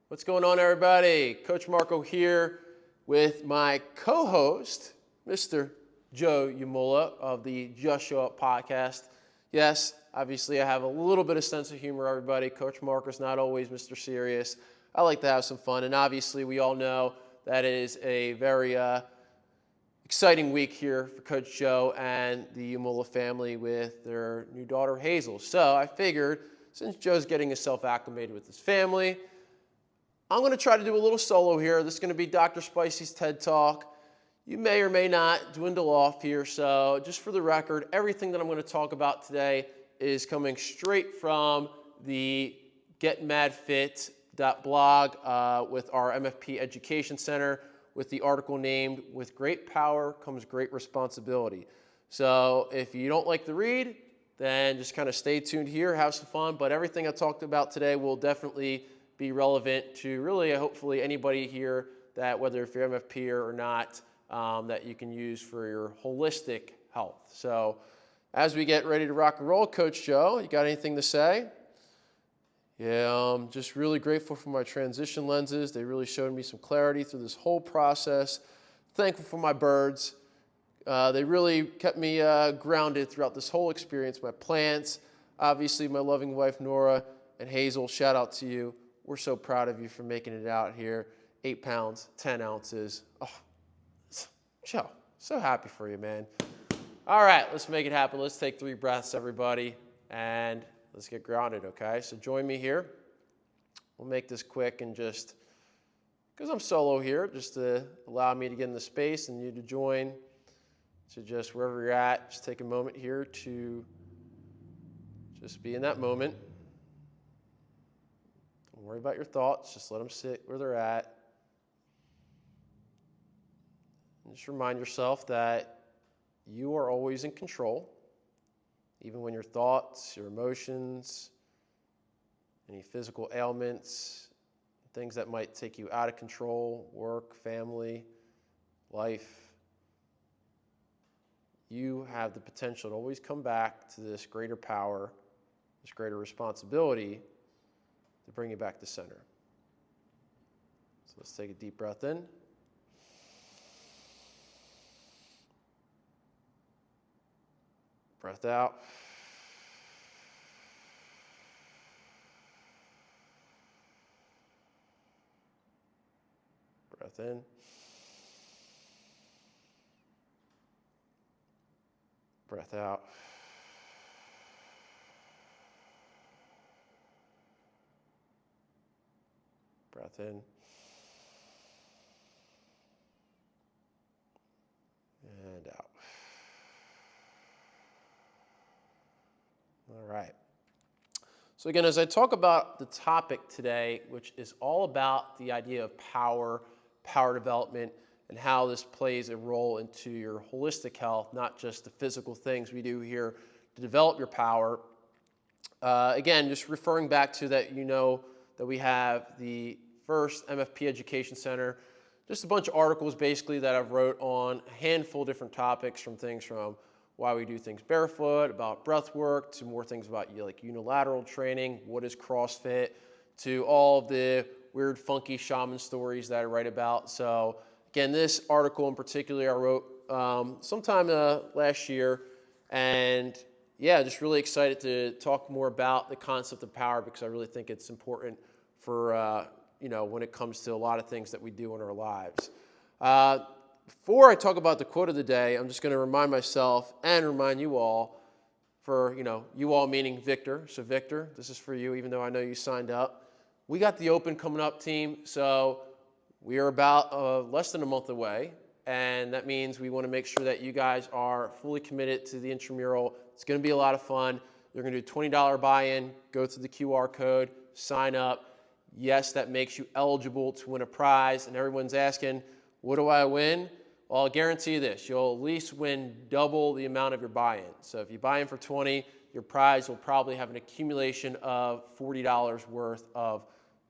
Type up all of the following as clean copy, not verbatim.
What's going on, everybody? Coach Marco here with my co-host, Mr. Joe Umola of the Just Show Up podcast. Yes, obviously I have a little bit of sense of humor, everybody. Coach Marco's not always Mr. Serious. I like to have some fun, and obviously we all know that it is a very exciting week here for Coach Joe and the Umola family with their new daughter, Hazel. So I figured, since Joe's getting himself acclimated with his family, I'm going to try to do a little solo here. This is going to be Dr. Spicy's TED Talk. You may or may not dwindle off here, so just for the record, everything that I'm going to talk about today is coming straight from the getmadfit.blog with our MFP Education Center with the article named, "With Great Power Comes Great Responsibility." So if you don't like the read, then just kind of stay tuned here, have some fun, but everything I talked about today will definitely be relevant to really, hopefully, anybody here that, whether if you're MFP or not, that you can use for your holistic health. So as we get ready to rock and roll, Coach Joe, you got anything to say? Yeah, I'm just really grateful for my transition lenses. They really showed me some clarity through this whole process. Thankful for my birds. They really kept me grounded throughout this whole experience. My plants, obviously my loving wife, Nora, and Hazel, shout out to you. We're so proud of you for making it out here. 8 pounds, 10 ounces. Oh, Joe, so happy for you, man. All right, let's make it happen. Let's take 3 breaths, everybody, and let's get grounded, okay? So join me here. We'll make this quick and just, because I'm solo here, just to allow me to get in the space and you to join. So just wherever you're at, just take a moment here to just be in that moment. Don't worry about your thoughts. Just let them sit where they're at. And just remind yourself that you are always in control, even when your thoughts, your emotions, any physical ailments, things that might take you out of control, work, family, life, you have the potential to always come back to this greater power, this greater responsibility to bring you back to center. So let's take a deep breath in. Breath out. Breath in. Breath out. Breath in. And out. All right. So again, as I talk about the topic today, which is all about the idea of power development, and how this plays a role into your holistic health, not just the physical things we do here to develop your power. Again, just referring back to that, you know that we have the first MFP Education Center, just a bunch of articles basically that I've wrote on a handful of different topics, from things from why we do things barefoot, about breath work, to more things about like unilateral training, what is CrossFit, to all of the weird, funky shaman stories that I write about. So again, this article in particular I wrote sometime last year, and yeah, just really excited to talk more about the concept of power, because I really think it's important for when it comes to a lot of things that we do in our lives. Before I talk about the quote of the day, I'm just going to remind myself and remind you all, for you all meaning Victor. So Victor, this is for you, even though I know you signed up. We got the Open coming up, team. So we are about less than a month away, and that means we want to make sure that you guys are fully committed to the intramural. It's going to be a lot of fun. You're going to do a $20 buy-in, go through the QR code, sign up. Yes, that makes you eligible to win a prize, and everyone's asking, what do I win? Well, I'll guarantee you this. You'll at least win double the amount of your buy-in. So if you buy in for $20, your prize will probably have an accumulation of $40 worth of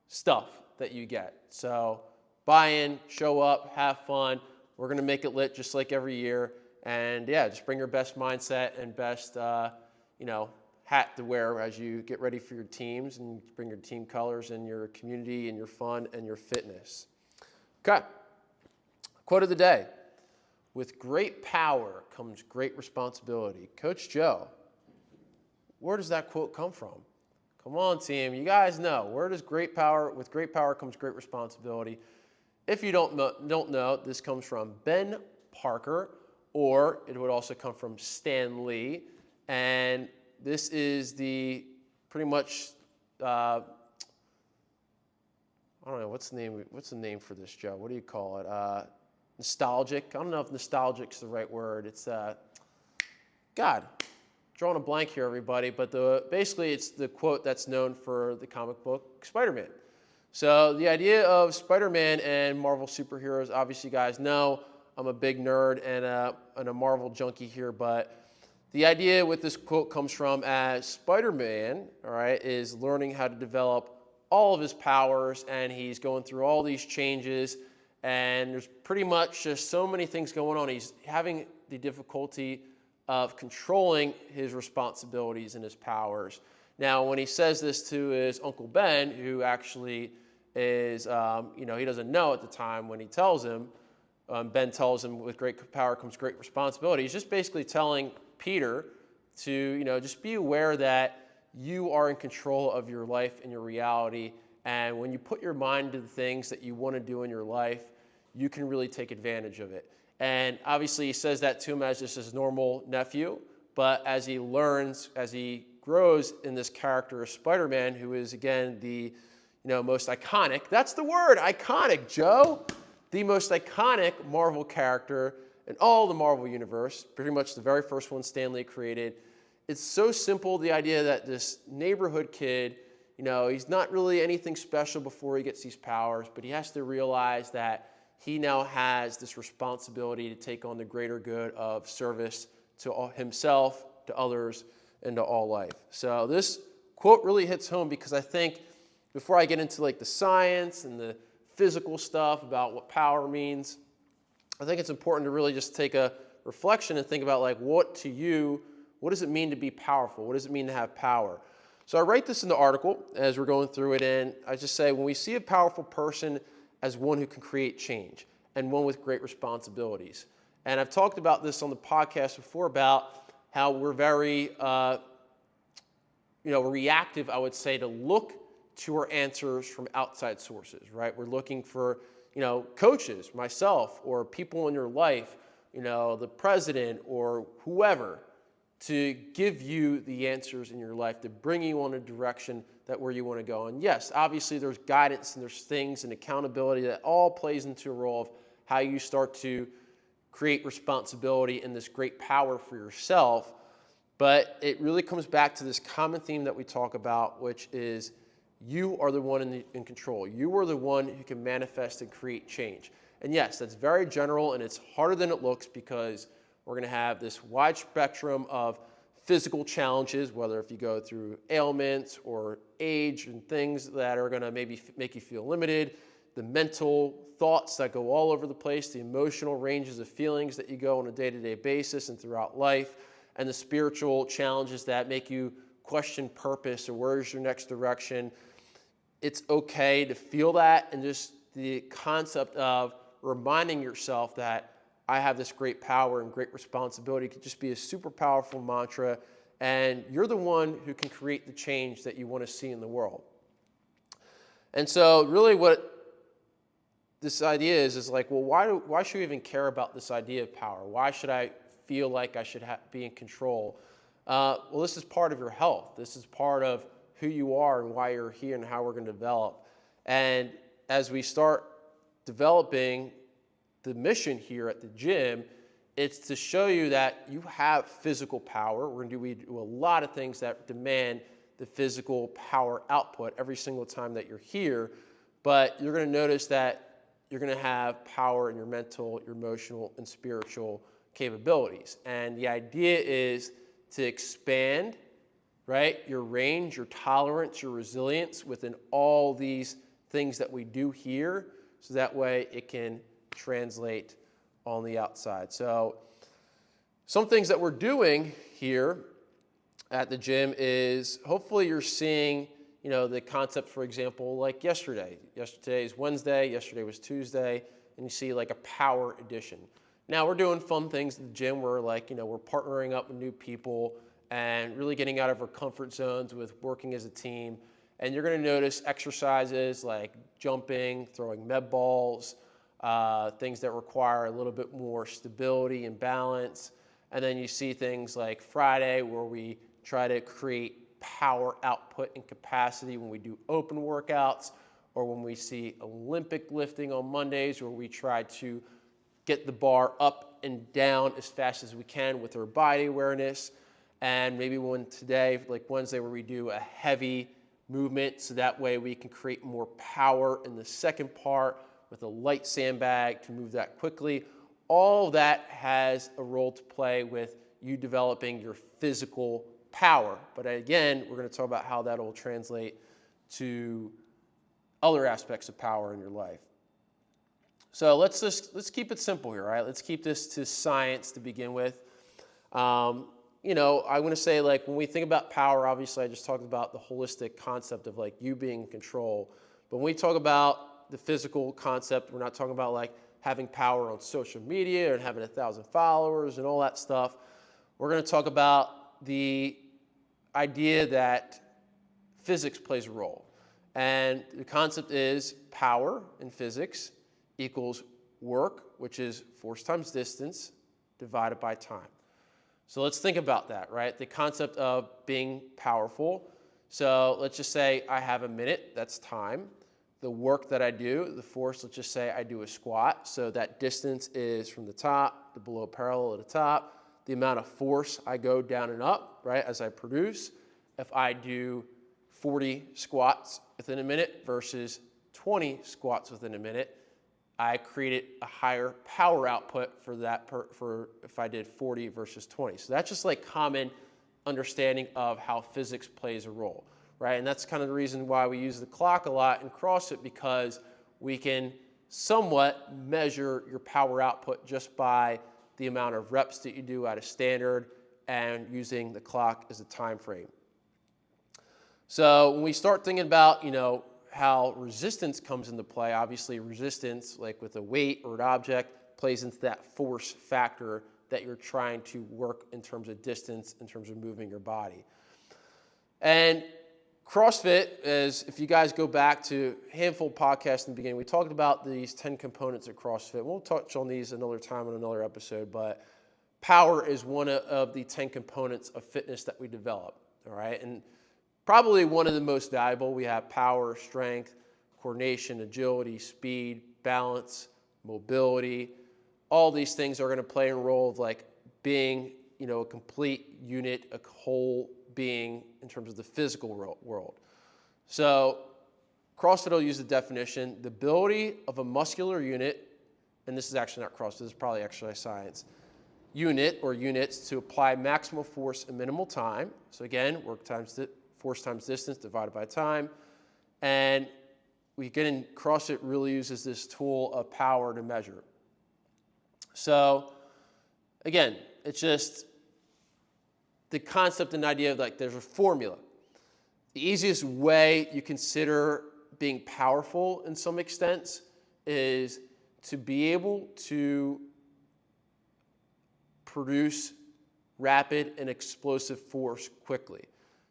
stuff that you get. So buy in, show up, have fun. We're going to make it lit just like every year. And yeah, just bring your best mindset and best, hat to wear as you get ready for your teams and bring your team colors and your community and your fun and your fitness. Okay, quote of the day. With great power comes great responsibility. Coach Joe, where does that quote come from? Come on, team. You guys know. Where does great power, with great power comes great responsibility? If you don't know, this comes from Ben Parker, or it would also come from Stan Lee. And this is the pretty much, I don't know, what's the name for this, Joe? What do you call it? Nostalgic. I don't know if nostalgic is the right word. It's, God, drawing a blank here, everybody. But basically, it's the quote that's known for the comic book Spider-Man. So the idea of Spider-Man and Marvel superheroes, obviously, you guys know I'm a big nerd and a Marvel junkie here. But the idea with this quote comes from as Spider-Man, all right, is learning how to develop all of his powers, and he's going through all these changes. And there's pretty much just so many things going on. He's having the difficulty of controlling his responsibilities and his powers. Now, when he says this to his Uncle Ben, who actually is, he doesn't know at the time when he tells him, Ben tells him, with great power comes great responsibility. He's just basically telling Peter to, just be aware that you are in control of your life and your reality. And when you put your mind to the things that you want to do in your life, you can really take advantage of it. And obviously he says that to him as just his normal nephew, but as he learns, as he grows in this character of Spider-Man, who is again the most iconic, that's the word, iconic, Joe, the most iconic Marvel character in all the Marvel universe, pretty much the very first one Stan Lee created. It's so simple, the idea that this neighborhood kid, he's not really anything special before he gets these powers, but he has to realize that he now has this responsibility to take on the greater good of service to himself, to others, and to all life. So this quote really hits home because I think before I get into like the science and the physical stuff about what power means, I think it's important to really just take a reflection and think about like what does it mean to be powerful? What does it mean to have power? So I write this in the article as we're going through it, and I just say when we see a powerful person as one who can create change and one with great responsibilities. And I've talked about this on the podcast before about how we're very reactive, I would say, to look to our answers from outside sources, right? We're looking for, coaches, myself, or people in your life, the president or whoever, to give you the answers in your life, to bring you on a direction that where you want to go. And yes, obviously there's guidance and there's things and accountability that all plays into a role of how you start to create responsibility and this great power for yourself. But it really comes back to this common theme that we talk about, which is you are the one in control. You are the one who can manifest and create change. And yes, that's very general and it's harder than it looks because we're going to have this wide spectrum of physical challenges, whether if you go through ailments or age and things that are going to maybe make you feel limited, the mental thoughts that go all over the place, the emotional ranges of feelings that you go on a day-to-day basis and throughout life, and the spiritual challenges that make you question purpose or where's your next direction. It's okay to feel that, and just the concept of reminding yourself that I have this great power and great responsibility could just be a super powerful mantra, and you're the one who can create the change that you want to see in the world. And so really what this idea is like, well, why should we even care about this idea of power? Why should I feel like I should be in control? Well, this is part of your health. This is part of who you are and why you're here and how we're going to develop. And as we start developing the mission here at the gym, it's to show you that you have physical power. We do a lot of things that demand the physical power output every single time that you're here, but you're going to notice that you're going to have power in your mental, your emotional, and spiritual capabilities. And the idea is to expand, right, your range, your tolerance, your resilience within all these things that we do here, so that way it can translate on the outside. So some things that we're doing here at the gym is hopefully you're seeing, the concept, for example, like yesterday. Yesterday is Wednesday, yesterday was Tuesday, and you see like a power edition. Now we're doing fun things at the gym where we're partnering up with new people and really getting out of our comfort zones with working as a team. And you're going to notice exercises like jumping, throwing med balls, things that require a little bit more stability and balance. And then you see things like Friday where we try to create power output and capacity when we do open workouts, or when we see Olympic lifting on Mondays where we try to get the bar up and down as fast as we can with our body awareness. And maybe one today, like Wednesday, where we do a heavy movement so that way we can create more power in the second part with a light sandbag to move that quickly. All that has a role to play with you developing your physical power. But again, we're going to talk about how that will translate to other aspects of power in your life. So let's keep it simple here, right? Let's keep this to science to begin with. I'm going to say, like, when we think about power, obviously I just talked about the holistic concept of like you being in control. But when we talk about the physical concept, we're not talking about like having power on social media and having 1,000 followers and all that stuff. We're going to talk about the idea that physics plays a role. And the concept is power in physics equals work, which is force times distance, divided by time. So let's think about that, right? The concept of being powerful. So let's just say I have a minute, that's time. The work that I do, the force, let's just say I do a squat. So that distance is from the top to below parallel at the top. The amount of force I go down and up, right, as I produce. If I do 40 squats within a minute versus 20 squats within a minute, I created a higher power output for that for if I did 40 versus 20. So that's just like common understanding of how physics plays a role, right? And that's kind of the reason why we use the clock a lot in CrossFit, because we can somewhat measure your power output just by the amount of reps that you do at a standard and using the clock as a time frame. So when we start thinking about, how resistance comes into play, obviously resistance, like with a weight or an object, plays into that force factor that you're trying to work in terms of distance, in terms of moving your body. And CrossFit is, if you guys go back to a handful of podcasts in the beginning, we talked about these 10 components of CrossFit. We'll touch on these another time in another episode, but power is one of the 10 components of fitness that we develop, all right? And probably one of the most valuable. We have power, strength, coordination, agility, speed, balance, mobility. All these things are going to play a role of like being, a complete unit, a whole being in terms of the physical world. So CrossFit will use the definition: the ability of a muscular unit, and this is actually not CrossFit, this is probably exercise science, unit or units to apply maximal force in minimal time. So again, force times distance divided by time. And we get in CrossFit really uses this tool of power to measure. So again, it's just the concept and idea of like there's a formula. The easiest way you consider being powerful in some extent is to be able to produce rapid and explosive force quickly.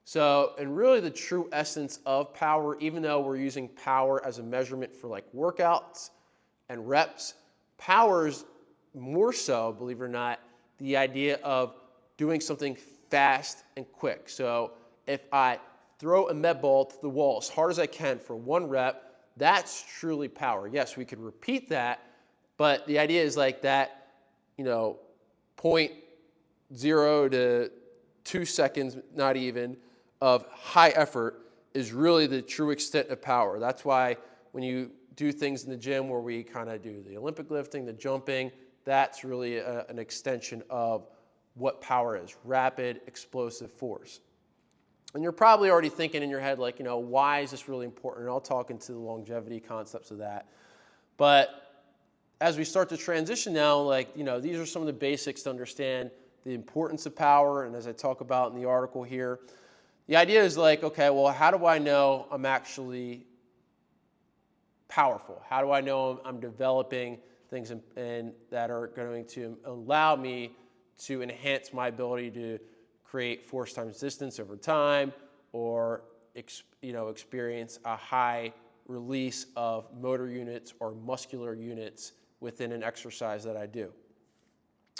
So, and really the true essence of power, even though we're using power as a measurement for like workouts and reps, power is more so, believe it or not, the idea of doing something fast and quick. So if I throw a med ball to the wall as hard as I can for one rep, that's truly power. Yes, we could repeat that, but the idea is like that, 0.0 to 2 seconds, not even, of high effort is really the true extent of power. That's why when you do things in the gym where we kind of do the Olympic lifting, the jumping, that's really an extension of what power is: rapid, explosive force. And you're probably already thinking in your head, like, why is this really important? And I'll talk into the longevity concepts of that. But as we start to transition now, like, these are some of the basics to understand the importance of power, and as I talk about in the article here, the idea is like, okay, well, how do I know I'm actually powerful? How do I know I'm developing things and that are going to allow me to enhance my ability to create force times distance over time, or experience a high release of motor units or muscular units within an exercise that I do.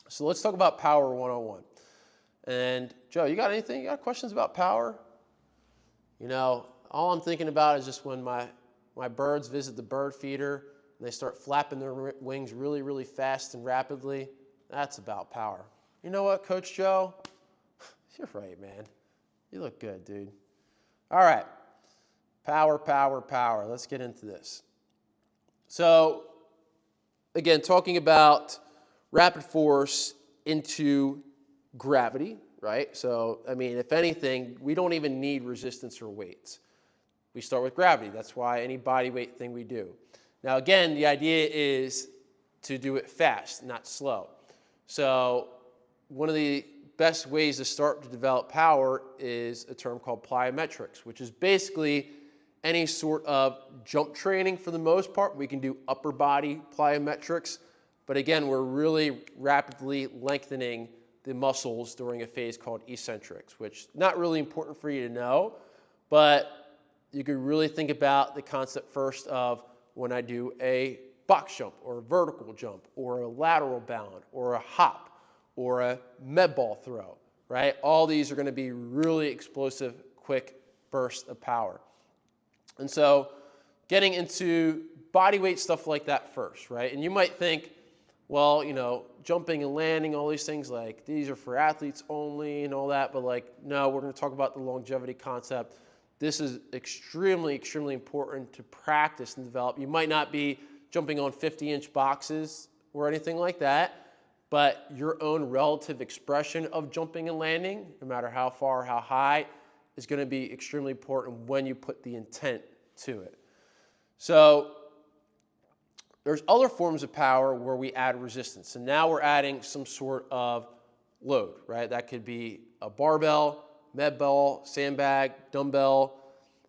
So let's talk about power 101. And Joe, you got anything? You got questions about power? All I'm thinking about is just when my birds visit the bird feeder and they start flapping their wings really, really fast and rapidly. That's about power. You know what, Coach Joe? You're right, man. You look good, dude. All right. Power, power, power. Let's get into this. So, again, talking about rapid force into gravity, right? So, if anything, we don't even need resistance or weights. We start with gravity. That's why any body weight thing we do. Now, again, the idea is to do it fast, not slow. So, one of the best ways to start to develop power is a term called plyometrics, which is basically any sort of jump training for the most part. We can do upper body plyometrics, but again, we're really rapidly lengthening the muscles during a phase called eccentrics, which is not really important for you to know, but you could really think about the concept first of when I do a box jump or a vertical jump or a lateral bound or a hop or a med ball throw, right? All these are going to be really explosive, quick bursts of power. And so getting into body weight stuff like that first, right? And you might think, well, jumping and landing, all these things, like these are for athletes only and all that, but no, we're going to talk about the longevity concept. This is extremely, extremely important to practice and develop. You might not be jumping on 50-inch boxes or anything like that, but your own relative expression of jumping and landing, no matter how far or how high, is going to be extremely important when you put the intent to it. So there's other forms of power where we add resistance. And now we're adding some sort of load, right? That could be a barbell, med ball, sandbag, dumbbell.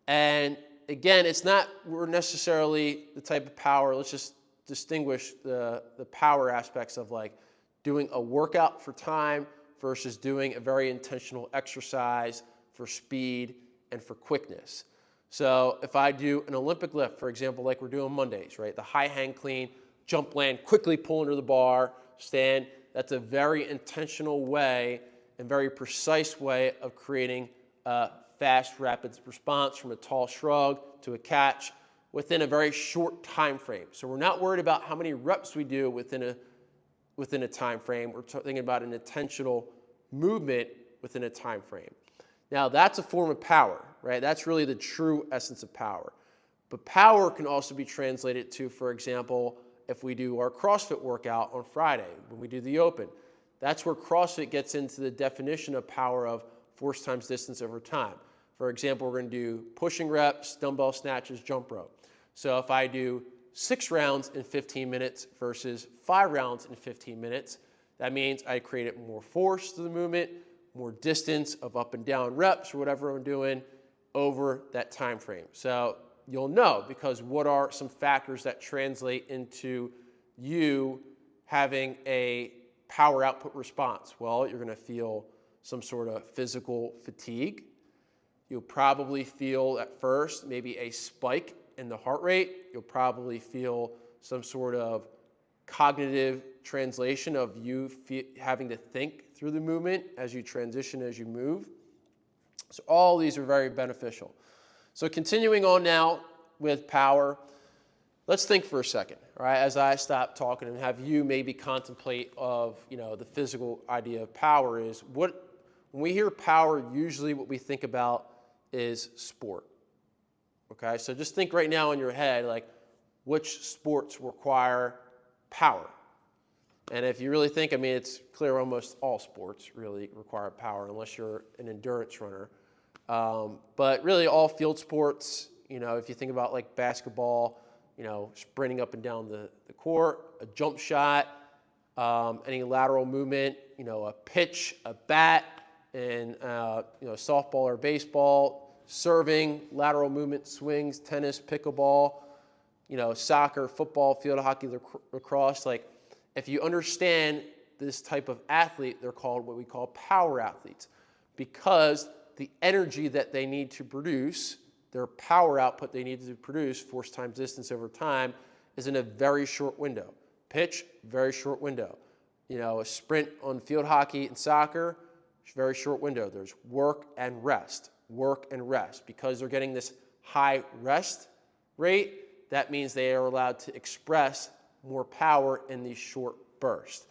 And again, it's not necessarily the type of power. Let's just distinguish the power aspects of doing a workout for time versus doing a very intentional exercise for speed and for quickness. So if I do an Olympic lift, for example, like we're doing Mondays, right? The high hang clean, jump land, quickly pull under the bar, stand. That's a very intentional way and very precise way of creating a fast, rapid response from a tall shrug to a catch within a very short time frame. So we're not worried about how many reps we do within a time frame. We're thinking about an intentional movement within a time frame. Now, that's a form of power, right? That's really the true essence of power. But power can also be translated to, for example, if we do our CrossFit workout on Friday, when we do the open, that's where CrossFit gets into the definition of power of force times distance over time. For example, we're going to do pushing reps, dumbbell snatches, jump rope. So if I do 6 rounds in 15 minutes versus 5 rounds in 15 minutes, that means I created more force to the movement, more distance of up and down reps or whatever I'm doing over that time frame. So you'll know, because what are some factors that translate into you having a power output response? Well, you're going to feel some sort of physical fatigue. You'll probably feel at first maybe a spike in the heart rate. You'll probably feel some sort of cognitive translation of you having to think through the movement as you transition, as you move. So all these are very beneficial. So continuing on now with power, let's think for a second, all right, as I stop talking and have you maybe contemplate of, the physical idea of power is when we hear power, usually what we think about is sport. Okay, so just think right now in your head, which sports require power? And if you really think, it's clear almost all sports really require power unless you're an endurance runner. But really all field sports, if you think about basketball, sprinting up and down the court, a jump shot, any lateral movement, a pitch, a bat, in softball or baseball, serving, lateral movement, swings, tennis, pickleball, soccer, football, field hockey, lacrosse. Like, if you understand this type of athlete, they're called what we call power athletes, because the energy that they need to produce, their power output they need to produce, force times distance over time, is in a very short window. Pitch, very short window. A sprint on field hockey and soccer, very short window. There's work and rest, because they're getting this high rest rate. That means they are allowed to express more power in these short bursts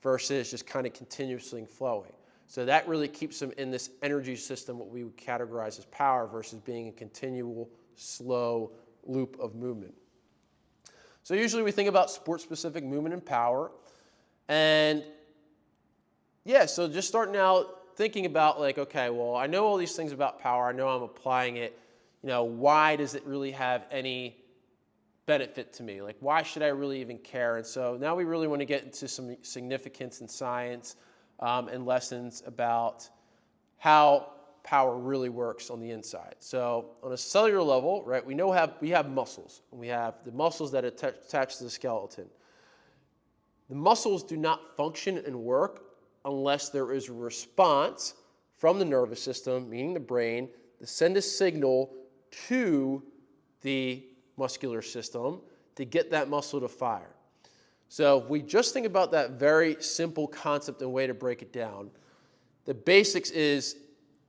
versus just kind of continuously flowing. So that really keeps them in this energy system, what we would categorize as power, versus being a continual, slow loop of movement. So usually we think about sport-specific movement and power. And yeah, so just starting out thinking about like, okay, well, I know all these things about power. I know I'm applying it. Why does it really have any benefit to me? Like, why should I really even care? And so now we really want to get into some significance in science and lessons about how power really works on the inside. So on a cellular level, right, we have muscles. And we have the muscles that attach to the skeleton. The muscles do not function and work unless there is a response from the nervous system, meaning the brain, to send a signal to the muscular system to get that muscle to fire. So if we just think about that very simple concept and way to break it down, the basics is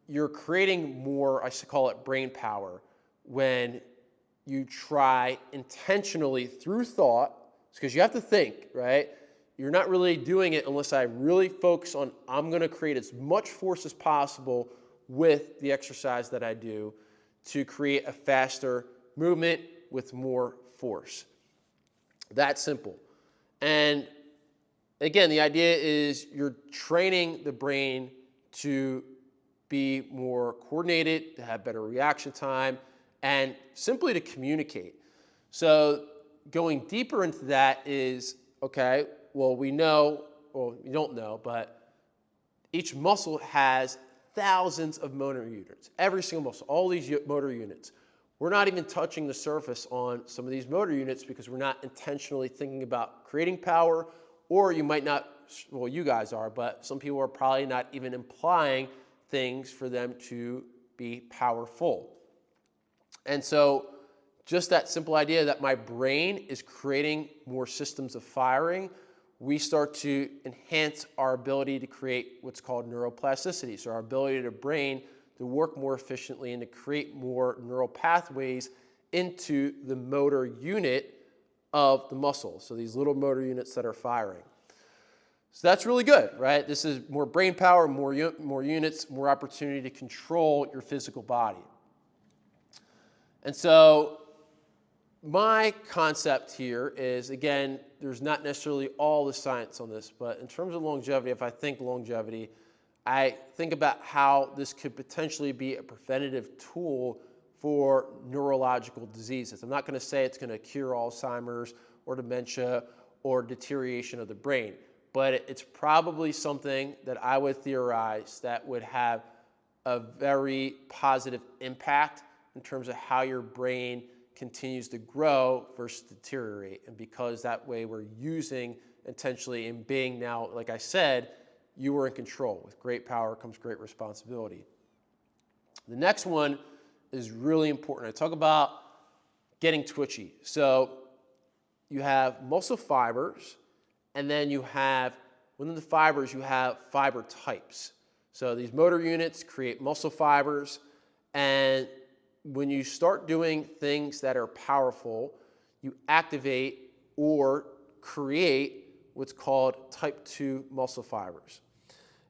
you're creating more, I should call it brain power, when you try intentionally through thought, because you have to think, right? You're not really doing it unless I really focus on, I'm going to create as much force as possible with the exercise that I do to create a faster movement with more force. That simple. And again, the idea is you're training the brain to be more coordinated, to have better reaction time, and simply to communicate. So going deeper into that is, okay, well, we don't know, but each muscle has thousands of motor units. Every single muscle, all these motor units. We're not even touching the surface on some of these motor units because we're not intentionally thinking about creating power, or you might not, well, you guys are, but some people are probably not even implying things for them to be powerful. And so just that simple idea that my brain is creating more systems of firing, we start to enhance our ability to create what's called neuroplasticity. So our ability to brain to work more efficiently and to create more neural pathways into the motor unit of the muscle. So these little motor units that are firing. So that's really good, right? This is more brain power, more units, more opportunity to control your physical body. And so my concept here is, again, there's not necessarily all the science on this, but in terms of longevity, if I think longevity, I think about how this could potentially be a preventative tool for neurological diseases. I'm not going to say it's going to cure Alzheimer's or dementia or deterioration of the brain, but it's probably something that I would theorize that would have a very positive impact in terms of how your brain continues to grow versus deteriorate. And because that way we're using intentionally and being now, like I said, you are in control. With great power comes great responsibility. The next one is really important. I talk about getting twitchy. So you have muscle fibers, and then you have, within the fibers, you have fiber types. So these motor units create muscle fibers, and when you start doing things that are powerful, you activate or create what's called type 2 muscle fibers.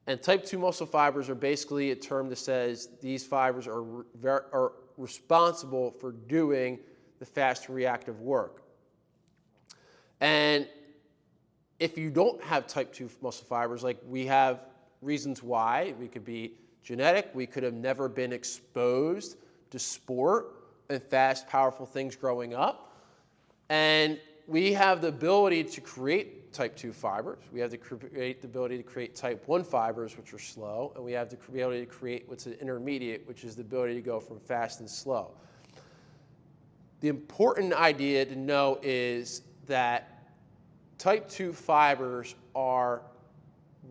And type 2 muscle fibers are basically a term that says these fibers are responsible for doing the fast reactive work. And if you don't have type 2 muscle fibers, like we have reasons why. We could be genetic. We could have never been exposed to sport and fast, powerful things growing up. And we have the ability to create type 2 fibers. We have to create the ability to create type 1 fibers, which are slow, and we have the ability to create what's an intermediate, which is the ability to go from fast and slow. The important idea to know is that type 2 fibers are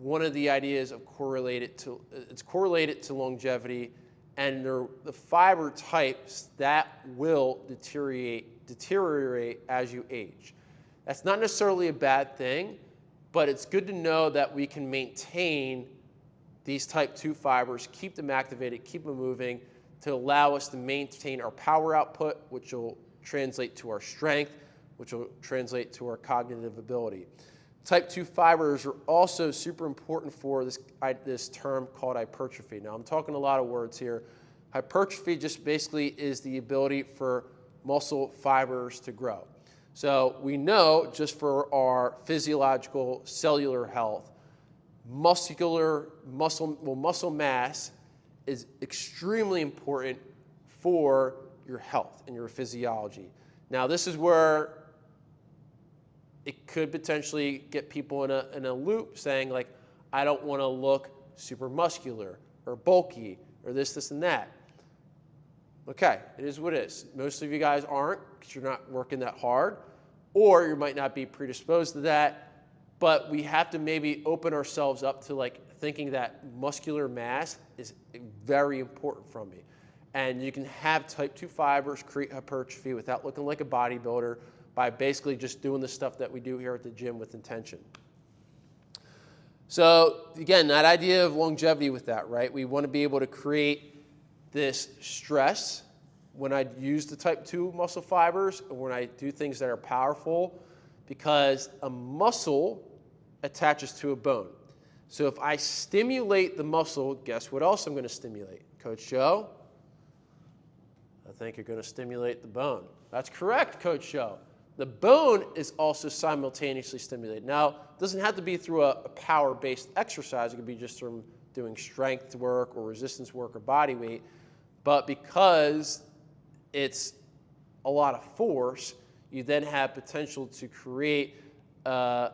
one of the ideas of correlated to longevity, and they're the fiber types that will deteriorate as you age. That's not necessarily a bad thing, but it's good to know that we can maintain these type 2 fibers, keep them activated, keep them moving to allow us to maintain our power output, which will translate to our strength, which will translate to our cognitive ability. Type 2 fibers are also super important for this term called hypertrophy. Now, I'm talking a lot of words here. Hypertrophy just basically is the ability for muscle fibers to grow. So we know just for our physiological cellular health, muscle mass is extremely important for your health and your physiology. Now, this is where it could potentially get people in a loop saying, like, I don't want to look super muscular or bulky or this, and that. Okay, it is what it is. Most of you guys aren't because you're not working that hard, or you might not be predisposed to that, but we have to maybe open ourselves up to like thinking that muscular mass is very important from me. And you can have type 2 fibers create hypertrophy without looking like a bodybuilder by basically just doing the stuff that we do here at the gym with intention. So again, that idea of longevity with that, right? We want to be able to create this stress when I use the type 2 muscle fibers and when I do things that are powerful, because a muscle attaches to a bone. So if I stimulate the muscle, guess what else I'm going to stimulate? Coach Joe? I think you're going to stimulate the bone. That's correct, Coach Joe. The bone is also simultaneously stimulated. Now, it doesn't have to be through a power-based exercise. It could be just from doing strength work or resistance work or body weight. But because it's a lot of force, you then have potential to create a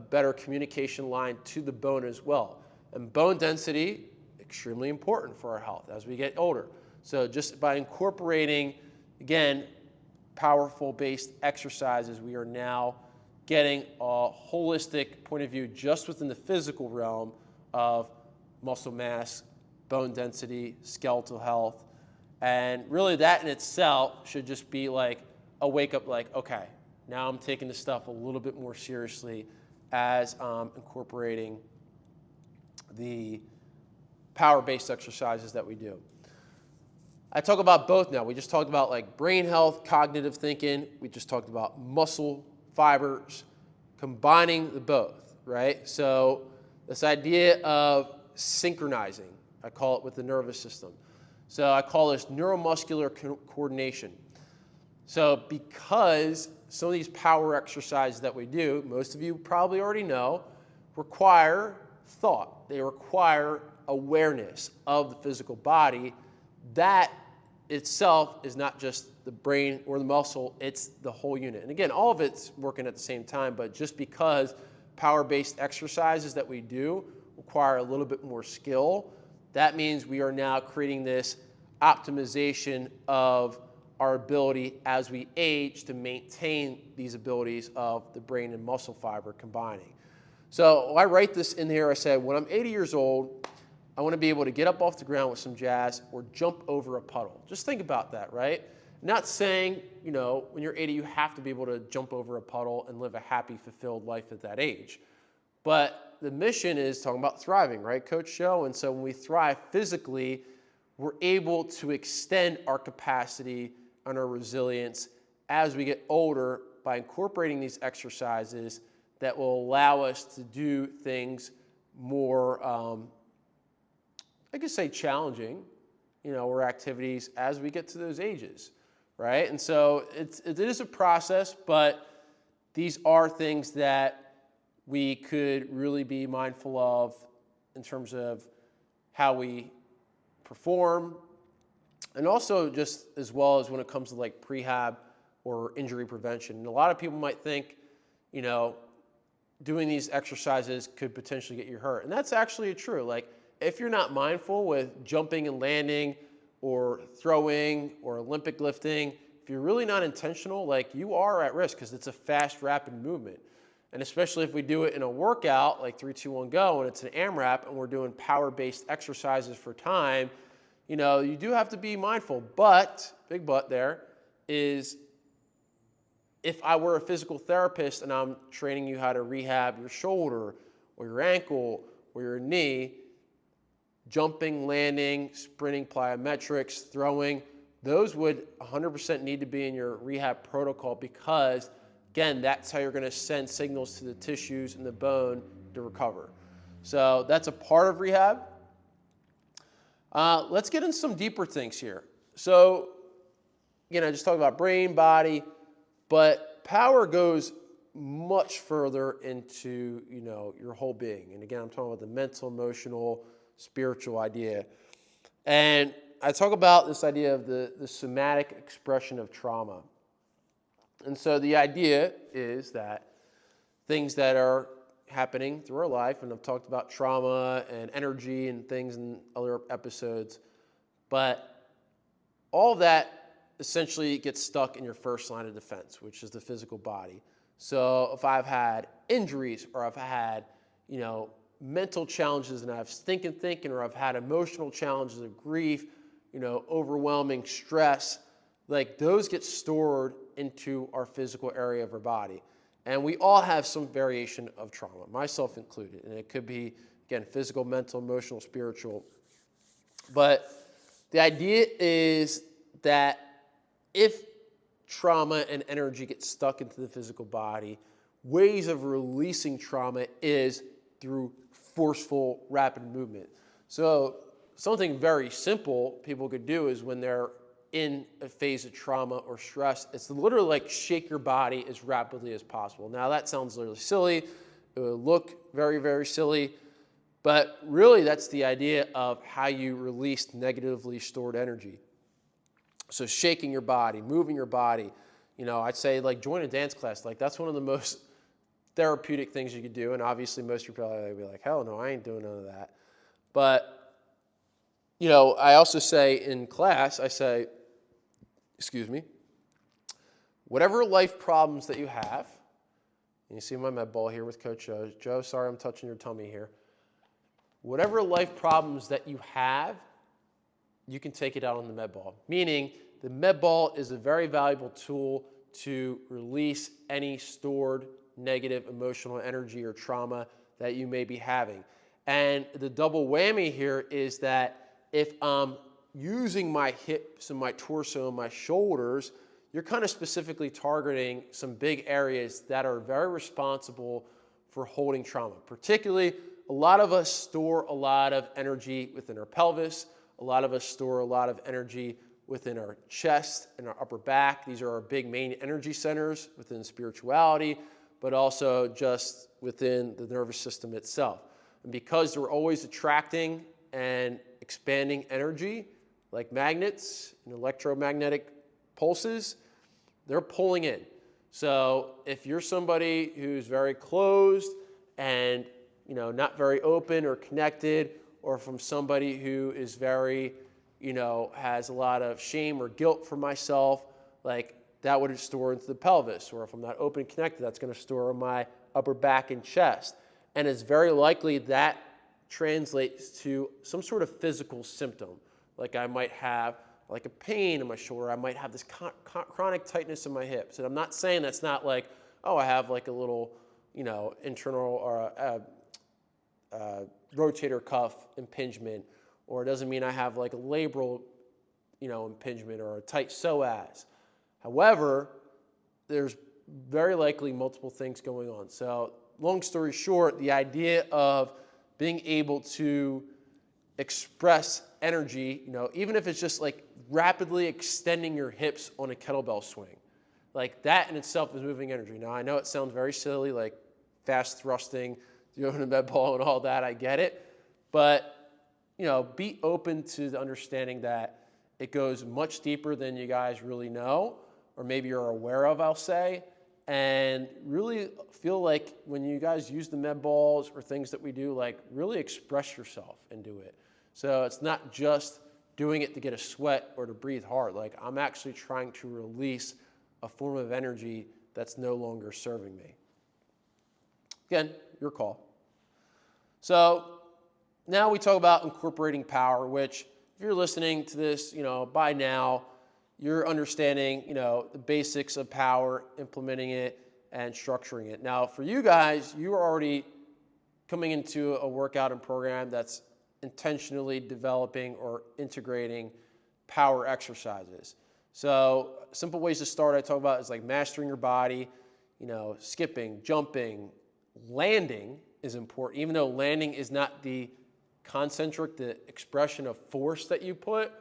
better communication line to the bone as well. And bone density, extremely important for our health as we get older. So just by incorporating, again, powerful based exercises, we are now getting a holistic point of view just within the physical realm of muscle mass, bone density, skeletal health. And really that in itself should just be like a wake up, like, okay, now I'm taking this stuff a little bit more seriously as I'm incorporating the power-based exercises that we do. I talk about both now. We just talked about like brain health, cognitive thinking. We just talked about muscle fibers, combining the both, right? So this idea of synchronizing, I call it with the nervous system. So I call this neuromuscular coordination. So because some of these power exercises that we do, most of you probably already know, require thought. They require awareness of the physical body. That itself is not just the brain or the muscle, it's the whole unit. And again, all of it's working at the same time, but just because power-based exercises that we do require a little bit more skill, that means we are now creating this optimization of our ability as we age to maintain these abilities of the brain and muscle fiber combining. So I write this in here. I said, when I'm 80 years old, I want to be able to get up off the ground with some jazz or jump over a puddle. Just think about that, right? Not saying, you know, when you're 80, you have to be able to jump over a puddle and live a happy, fulfilled life at that age. But the mission is talking about thriving, right, Coach Joe? And so when we thrive physically, we're able to extend our capacity and our resilience as we get older by incorporating these exercises that will allow us to do things more, I could say challenging, you know, or activities as we get to those ages, right? And so it is a process, but these are things that we could really be mindful of in terms of how we perform, and also just as well as when it comes to like prehab or injury prevention. And a lot of people might think, you know, doing these exercises could potentially get you hurt. And that's actually true. Like if you're not mindful with jumping and landing or throwing or Olympic lifting, if you're really not intentional, like you are at risk because it's a fast, rapid movement. And especially if we do it in a workout, like 3, 2, 1, go, and it's an AMRAP and we're doing power-based exercises for time, you know, you do have to be mindful. But, big but there, is if I were a physical therapist and I'm training you how to rehab your shoulder or your ankle or your knee, jumping, landing, sprinting, plyometrics, throwing, those would 100% need to be in your rehab protocol because, again, that's how you're going to send signals to the tissues and the bone to recover. So that's a part of rehab. Let's get into some deeper things here. So, again, I just talked about brain, body, but power goes much further into, you know, your whole being. And again, I'm talking about the mental, emotional, spiritual idea. And I talk about this idea of the somatic expression of trauma. And so the idea is that things that are happening through our life, and I've talked about trauma and energy and things in other episodes, but all of that essentially gets stuck in your first line of defense, which is the physical body. So if I've had injuries or I've had, you know, mental challenges and I've thinking, or I've had emotional challenges of grief, you know, overwhelming stress, like those get stored into our physical area of our body. And we all have some variation of trauma, myself included. And it could be, again, physical, mental, emotional, spiritual. But the idea is that if trauma and energy get stuck into the physical body, ways of releasing trauma is through forceful, rapid movement. So something very simple people could do is when they're in a phase of trauma or stress, it's to literally like shake your body as rapidly as possible. Now that sounds really silly. It would look very, very silly. But really that's the idea of how you release negatively stored energy. So shaking your body, moving your body. You know, I'd say like join a dance class. Like that's one of the most therapeutic things you could do. And obviously most of you probably be like, hell no, I ain't doing none of that. But, you know, I also say in class, I say, whatever life problems that you have, and you see my med ball here with Coach Joe. Joe, sorry I'm touching your tummy here. Whatever life problems that you have, you can take it out on the med ball. Meaning the med ball is a very valuable tool to release any stored negative emotional energy or trauma that you may be having. And the double whammy here is that if I'm using my hips and my torso and my shoulders, you're kind of specifically targeting some big areas that are very responsible for holding trauma. Particularly, a lot of us store a lot of energy within our pelvis. A lot of us store a lot of energy within our chest and our upper back. These are our big main energy centers within spirituality, but also just within the nervous system itself. And because they're always attracting and expanding energy, like magnets and electromagnetic pulses, they're pulling in. So if you're somebody who's very closed and, you know, not very open or connected, or from somebody who is very, you know, has a lot of shame or guilt for myself, like that would store into the pelvis. Or if I'm not open and connected, that's going to store in my upper back and chest. And it's very likely that translates to some sort of physical symptom. Like I might have like a pain in my shoulder. I might have this chronic tightness in my hips. And I'm not saying that's not like, oh, I have like a little, you know, internal or rotator cuff impingement, or it doesn't mean I have like a labral, you know, impingement or a tight psoas. However, there's very likely multiple things going on. So long story short, the idea of being able to express energy, you know, even if it's just like rapidly extending your hips on a kettlebell swing, like that in itself is moving energy. Now, I know it sounds very silly, like fast thrusting, doing a med ball and all that, I get it. But, you know, be open to the understanding that it goes much deeper than you guys really know, or maybe you're aware of, I'll say. and really feel like when you guys use the med balls or things that we do, like really express yourself and do it. So it's not just doing it to get a sweat or to breathe hard. Like I'm actually trying to release a form of energy that's no longer serving me. Again, your call. So now we talk about incorporating power, which if you're listening to this, by now, you're understanding, the basics of power, implementing it, and structuring it. Now, for you guys, you are already coming into a workout and program that's intentionally developing or integrating power exercises. So simple ways to start I talk about is like mastering your body, skipping, jumping, landing is important. Even though landing is not the concentric, the expression of force that you put,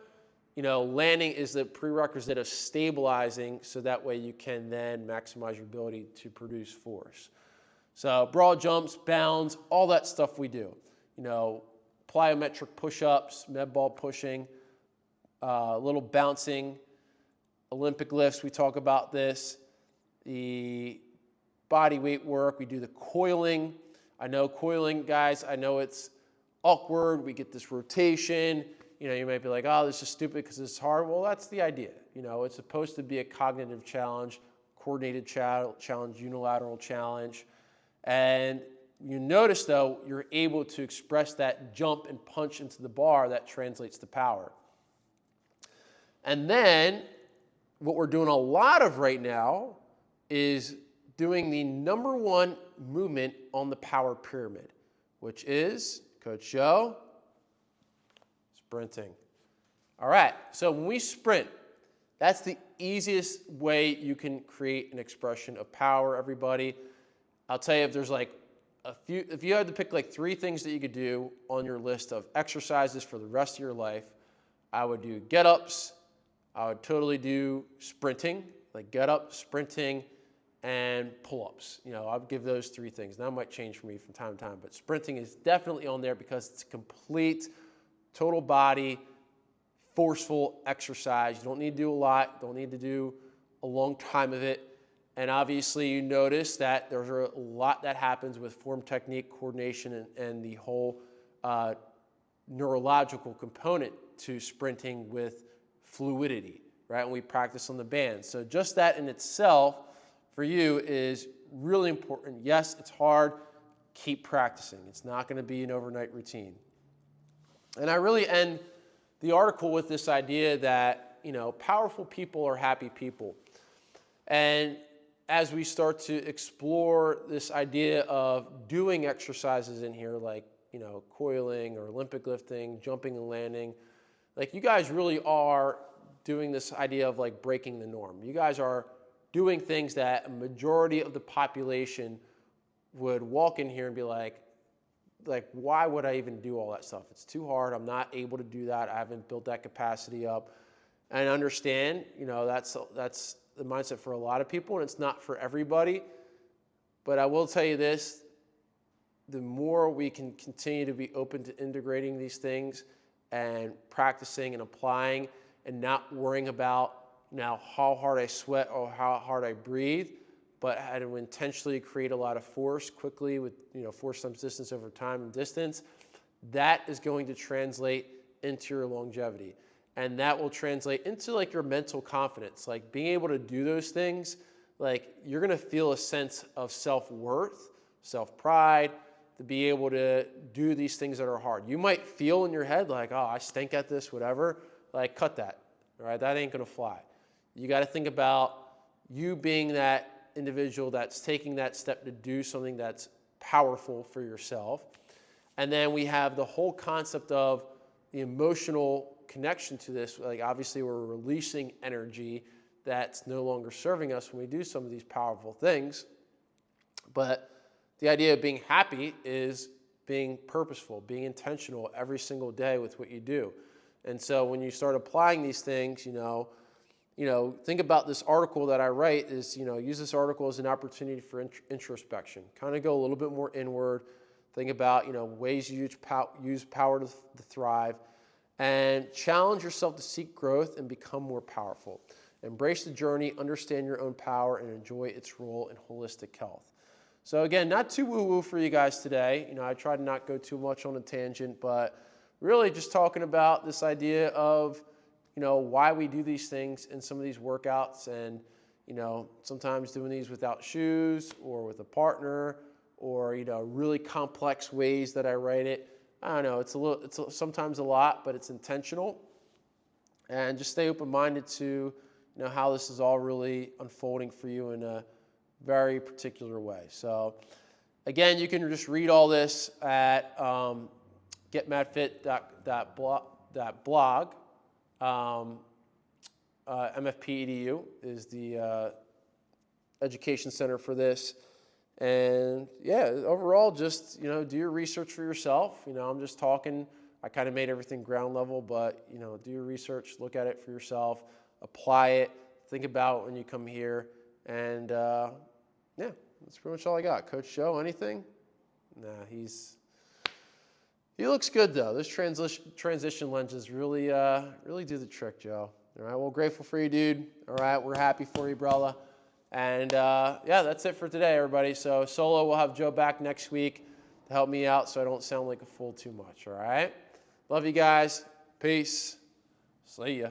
landing is the prerequisite of stabilizing so that way you can then maximize your ability to produce force. So broad jumps, bounds, all that stuff we do. Plyometric push-ups, med ball pushing, a little bouncing, Olympic lifts, we talk about this. The body weight work, we do the coiling. I know coiling, guys, I know it's awkward. We get this rotation. You might be like, oh, this is stupid because it's hard. Well, that's the idea. It's supposed to be a cognitive challenge, coordinated challenge, unilateral challenge. And you notice, though, you're able to express that jump and punch into the bar that translates to power. And then what we're doing a lot of right now is doing the number one movement on the power pyramid, which is, Coach Joe, sprinting. All right, so when we sprint, that's the easiest way you can create an expression of power, everybody. I'll tell you, if there's like if you had to pick like 3 things that you could do on your list of exercises for the rest of your life, I would do get-ups, I would totally do sprinting, like get-up, sprinting, and pull-ups. I'll give those 3 things. That might change for me from time to time, but sprinting is definitely on there because it's a complete, total body, forceful exercise. You don't need to do a lot. Don't need to do a long time of it. And obviously you notice that there's a lot that happens with form, technique, coordination, and the whole neurological component to sprinting with fluidity, right? And we practice on the band. So just that in itself for you is really important. Yes, it's hard. Keep practicing. It's not going to be an overnight routine. And I really end the article with this idea that, powerful people are happy people. And as we start to explore this idea of doing exercises in here, like, coiling or Olympic lifting, jumping and landing, like you guys really are doing this idea of like breaking the norm. You guys are doing things that a majority of the population would walk in here and be like, why would I even do all that stuff? It's too hard. I'm not able to do that. I haven't built that capacity up. And understand, that's the mindset for a lot of people, and it's not for everybody. But I will tell you this, the more we can continue to be open to integrating these things and practicing and applying and not worrying about now how hard I sweat or how hard I breathe, but how to intentionally create a lot of force quickly with force times distance over time and distance, that is going to translate into your longevity. And that will translate into like your mental confidence, like being able to do those things, like you're going to feel a sense of self-worth, self-pride, to be able to do these things that are hard. You might feel in your head like, oh, I stink at this, whatever. Like, cut that, all right? That ain't going to fly. You got to think about you being that individual that's taking that step to do something that's powerful for yourself. And then we have the whole concept of the emotional connection to this. Like, obviously, we're releasing energy that's no longer serving us when we do some of these powerful things. But the idea of being happy is being purposeful, being intentional every single day with what you do. And so when you start applying these things, think about this article that I write is, use this article as an opportunity for introspection. Kind of go a little bit more inward. Think about, ways you use power to thrive, and challenge yourself to seek growth and become more powerful. Embrace the journey, understand your own power, and enjoy its role in holistic health. So again, not too woo-woo for you guys today. I tried to not go too much on a tangent, but really just talking about this idea of, why we do these things in some of these workouts, and, sometimes doing these without shoes or with a partner, or, really complex ways that I write it. I don't know, it's sometimes a lot, but it's intentional. And just stay open-minded to, how this is all really unfolding for you in a very particular way. So again, you can just read all this at getmadfit.blog. MFP.edu is the education center for this. And yeah, overall, just, do your research for yourself. I'm just talking, I kind of made everything ground level, but, do your research, look at it for yourself, apply it, think about it when you come here. And yeah, that's pretty much all I got. Coach Joe, anything? Nah, he looks good though. Those transition lenses really do the trick, Joe. All right, well, grateful for you, dude. All right, we're happy for you, brother. And yeah, that's it for today, everybody. So solo, we'll have Joe back next week to help me out so I don't sound like a fool too much, all right? Love you guys. Peace. See ya.